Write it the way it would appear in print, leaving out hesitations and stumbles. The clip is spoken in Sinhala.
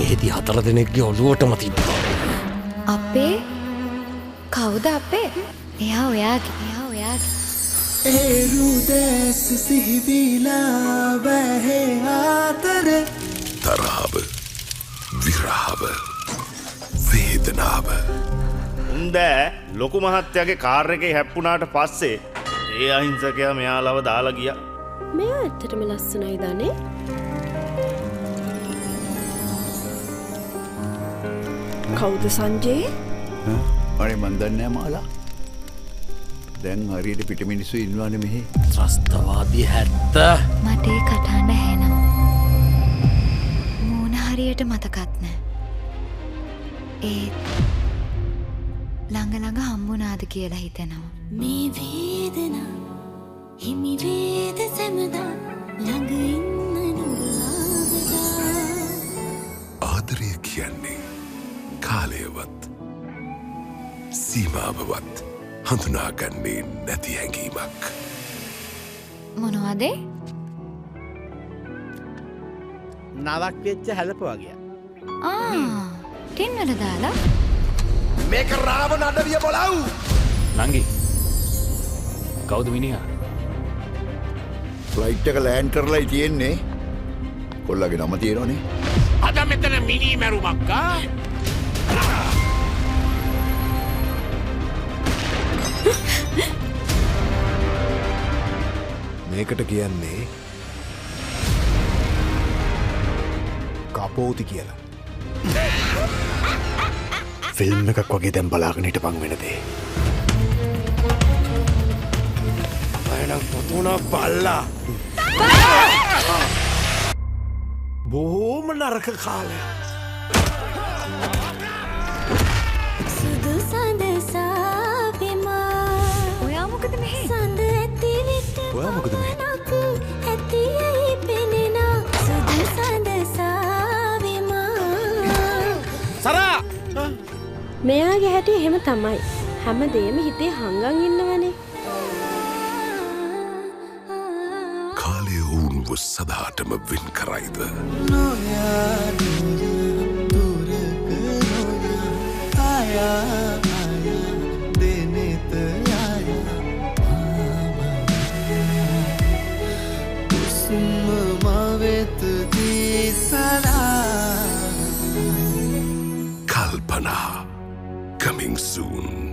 එහෙදි 4 දෙනෙක්ගේ ඔළුවටම තිබ්බා. අපේ කවුද අපේ? එයා ඔයාගේ. එරුදැස් සිහිවිලා වැහෙ ආතරේ තරහව විරහව වේදනාව උන්ද ලොකු මහත්තයාගේ කාර් එකේ හැප්පුණාට පස්සේ ඒ අහිංසකයා මෙයාලව දාලා ගියා. මෙයා ඇත්තටම ලස්සනයි දනේ. කවුද සංජේ? අනේ මන් දන්නේ නැහැ මාලා. දැන් හරියට පිට මිනිස්සු ඉන්නවනේ මෙහි. ත්‍රස්තවාදී හැත්ත. මට ඒ කටහඬ ඇහෙනවා. මූණ හරියට මතකත් නැහැ. ළඟ හම්බුණාද කියලා හිතෙනවා. මේ වේදනා හිමි වේද සැමදා ළඟ ඉන්න නුඹ ආදරය කියන්නේ කාලයවත් සීමාවවත් හඳුනාගන්නේ නැති හැඟීමක්. මොනවද? නවක් වෙච්ච හැලප වගේ. ටින් වල දාලා මේක රාවණ අඩවිය බොලව්. නංගි. කවුද මිනිහා? ෆ්ලයිට් එක ලෑන්ඩ් කරලායි තියෙන්නේ. කොල්ලගේ නම තියෙනවනේ. අද මෙතන මිනි මැරුමක් ආ. මේකට කියන්නේ කපෝති කියලා. ෆිල්ම් එකක් වගේ දැන් බලාගෙන හිටපන් වෙන දේ. මයනම් පොතුණා බල්ලා. බොහෝම නරක කාලයක්. සුදු සඳ සාපිමා ඔයා මොකද මෙහෙ? සඳ ඇති විට ඔයා මොකද මෙහෙ? ඇති ඇයි පෙනෙනා සුදු සඳ සාවිමා සරා! මෙයාගේ හැටි එහෙම තමයි. හැමදේම හිතේ හංගන් ඉන්නවනේ. කාලය ඔවුන්ව සදාටම වෙන් කරයිද? Kalpana coming soon.